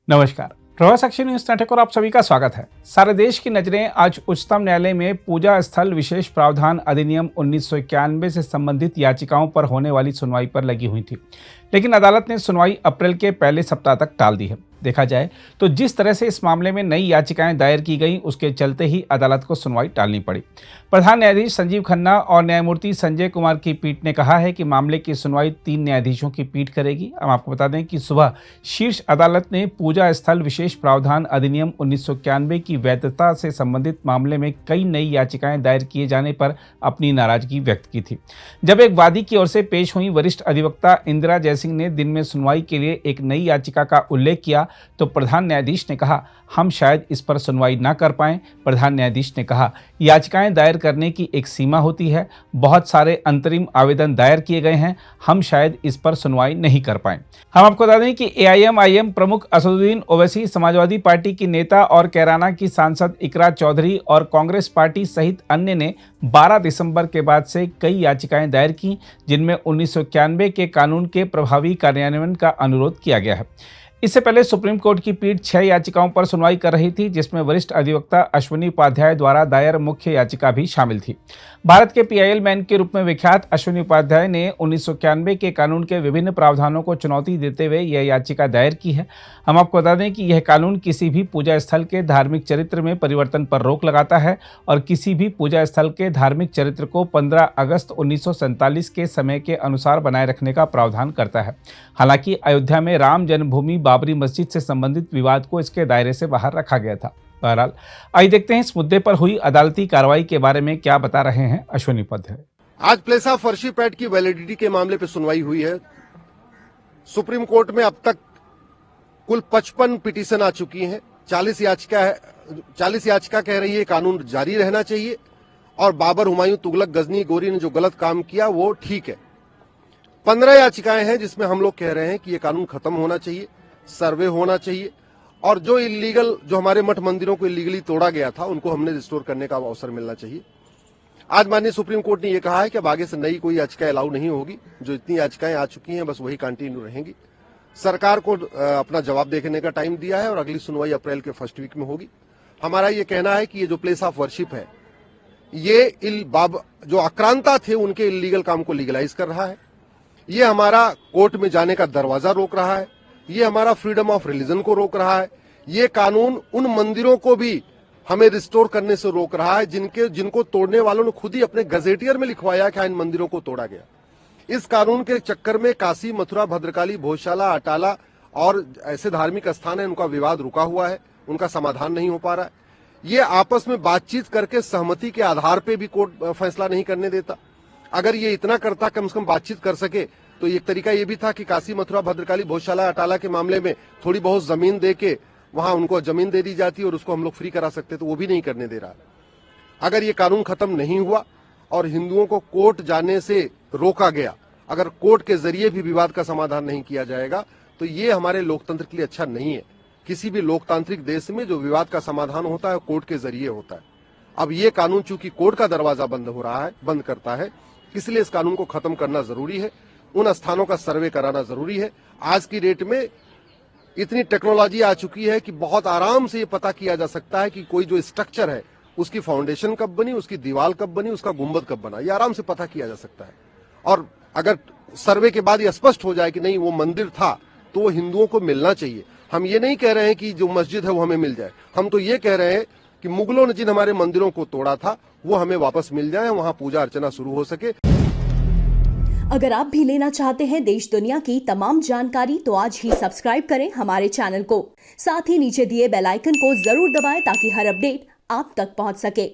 नमस्कार। प्रवास साक्षी news network और आप सभी का स्वागत है। सारे देश की नजरें आज उच्चतम न्यायालय में पूजा स्थल विशेष प्रावधान अधिनियम 1991 से संबंधित याचिकाओं पर होने वाली सुनवाई पर लगी हुई थी, लेकिन अदालत ने सुनवाई अप्रैल के पहले सप्ताह तक टाल दी है। देखा जाए तो जिस तरह से इस मामले में नई याचिकाएं दायर की गई, उसके चलते ही अदालत को सुनवाई टालनी पड़ी। प्रधान न्यायाधीश संजीव खन्ना और न्यायमूर्ति संजय कुमार की पीठ ने कहा है कि मामले की सुनवाई 3 न्यायाधीशों की पीठ करेगी। हम आपको बता दें कि सुबह शीर्ष अदालत ने पूजा स्थल विशेष प्रावधान अधिनियम 1991 की वैधता से संबंधित मामले में कई नई याचिकाएं दायर किए जाने पर अपनी नाराजगी व्यक्त की थी। जब एक वादी की ओर से पेश हुई वरिष्ठ अधिवक्ता इंदिरा जयसिंह ने दिन में सुनवाई के लिए एक नई याचिका का उल्लेख किया तो प्रधान न्यायाधीश ने कहा, हम शायद इस पर सुनवाई ना कर पाएं। प्रधान न्यायाधीश ने कहा, याचिकाएं दायर करने की एक सीमा होती है, बहुत सारे अंतरिम आवेदन दायर किए गए हैं, हम शायद इस पर सुनवाई नहीं कर पाएं। हम आपको बता दें कि एआईएमआईएम प्रमुख असदुद्दीन ओवैसी, समाजवादी पार्टी की नेता और कैराना की सांसद इकरा चौधरी और कांग्रेस पार्टी सहित अन्य ने 12 दिसंबर के बाद से कई याचिकाएं दायर की, जिनमें 1991 के कानून के प्रभावी कार्यान्वयन का अनुरोध किया गया है। इससे पहले सुप्रीम कोर्ट की पीठ 6 याचिकाओं पर सुनवाई कर रही थी, जिसमें वरिष्ठ अधिवक्ता अश्विनी उपाध्याय द्वारा दायर मुख्य याचिका भी शामिल थी। भारत के पीआईएल मैन के रूप में विख्यात अश्विनी उपाध्याय ने 1991 के कानून के विभिन्न प्रावधानों को चुनौती देते हुए यह याचिका दायर की है। हम आपको बता दें कि यह कानून किसी भी पूजा स्थल के धार्मिक चरित्र में परिवर्तन पर रोक लगाता है और किसी भी पूजा स्थल के धार्मिक चरित्र को 15 अगस्त 1947 के समय के अनुसार बनाए रखने का प्रावधान करता है। हालांकि अयोध्या में राम जन्मभूमि बाबरी मस्जिद से संबंधित विवाद को इसके दायरे से बाहर रखा गया था। बहरहाल आइए देखते हैं इस मुद्दे पर हुई अदालती कार्रवाई के बारे में क्या बता रहे हैं अश्विनी उपाध्याय। आज प्लेस ऑफ वर्शिप एक्ट की वैलिडिटी के मामले पर सुनवाई हुई है। सुप्रीम कोर्ट में अब तक कुल 55 पिटीशन आ चुकी हैं। 40 याचिका कह रही है कानून जारी रहना चाहिए और बाबर, हुमायूं, तुगलक, गजनी, गोरी ने जो गलत काम किया वो ठीक है। 15 याचिकाएं हैं जिसमें हम लोग कह रहे हैं कि ये कानून खत्म होना चाहिए, सर्वे होना चाहिए और जो हमारे मठ मंदिरों को इलीगली तोड़ा गया था उनको हमने रिस्टोर करने का अवसर मिलना चाहिए। आज माननीय सुप्रीम कोर्ट ने यह कहा है कि अब आगे से नई कोई याचिका अलाउ नहीं होगी। जो इतनी याचिकाएं आ चुकी हैं बस वही कंटिन्यू रहेंगी। सरकार को अपना जवाब देखने का टाइम दिया है और अगली सुनवाई अप्रैल के फर्स्ट वीक में होगी। हमारा ये कहना है कि ये जो प्लेस ऑफ वर्शिप है ये जो आक्रांता थे उनके इलीगल काम को लीगलाइज कर रहा है। ये हमारा कोर्ट में जाने का दरवाजा रोक रहा है। ये हमारा फ्रीडम ऑफ रिलीजन को रोक रहा है। ये कानून उन मंदिरों को भी हमें रिस्टोर करने से रोक रहा है जिनको तोड़ने वालों ने खुद ही अपने गजेटियर में लिखवाया कि इन मंदिरों को तोड़ा गया। इस कानून के चक्कर में काशी, मथुरा, भद्रकाली, भोजशाला, अटाला और ऐसे धार्मिक स्थान है उनका विवाद रुका हुआ है, उनका समाधान नहीं हो पा रहा है। ये आपस में बातचीत करके सहमति के आधार पे भी कोर्ट फैसला नहीं करने देता। अगर ये इतना करता, कम से कम बातचीत कर सके, तो एक तरीका ये भी था कि काशी, मथुरा, भद्रकाली, भोजशाला, अटाला के मामले में थोड़ी बहुत जमीन दे के वहां उनको जमीन दे दी जाती और उसको हम लोग फ्री करा सकते, तो वो भी नहीं करने दे रहा। अगर ये कानून खत्म नहीं हुआ और हिंदुओं को कोर्ट जाने से रोका गया, अगर कोर्ट के जरिए भी विवाद का समाधान नहीं किया जाएगा तो ये हमारे लोकतंत्र के लिए अच्छा नहीं है। किसी भी लोकतांत्रिक देश में जो विवाद का समाधान होता है कोर्ट के जरिए होता है। अब ये कानून चूंकि कोर्ट का दरवाजा बंद करता है, इसलिए इस कानून को खत्म करना जरूरी है। उन स्थानों का सर्वे कराना जरूरी है। आज की डेट में इतनी टेक्नोलॉजी आ चुकी है कि बहुत आराम से ये पता किया जा सकता है कि कोई जो स्ट्रक्चर है उसकी फाउंडेशन कब बनी, उसकी दीवार कब बनी, उसका गुंबद कब बना, ये आराम से पता किया जा सकता है। और अगर सर्वे के बाद ये स्पष्ट हो जाए कि नहीं वो मंदिर था तो वो हिंदुओं को मिलना चाहिए। हम ये नहीं कह रहे हैं कि जो मस्जिद है वो हमें मिल जाए, हम तो ये कह रहे हैं कि मुगलों ने जिन हमारे मंदिरों को तोड़ा था वो हमें वापस मिल जाए, वहां पूजा अर्चना शुरू हो सके। अगर आप भी लेना चाहते हैं देश दुनिया की तमाम जानकारी तो आज ही सब्सक्राइब करें हमारे चैनल को। साथ ही नीचे दिए बेल आइकन को जरूर दबाएं ताकि हर अपडेट आप तक पहुंच सके।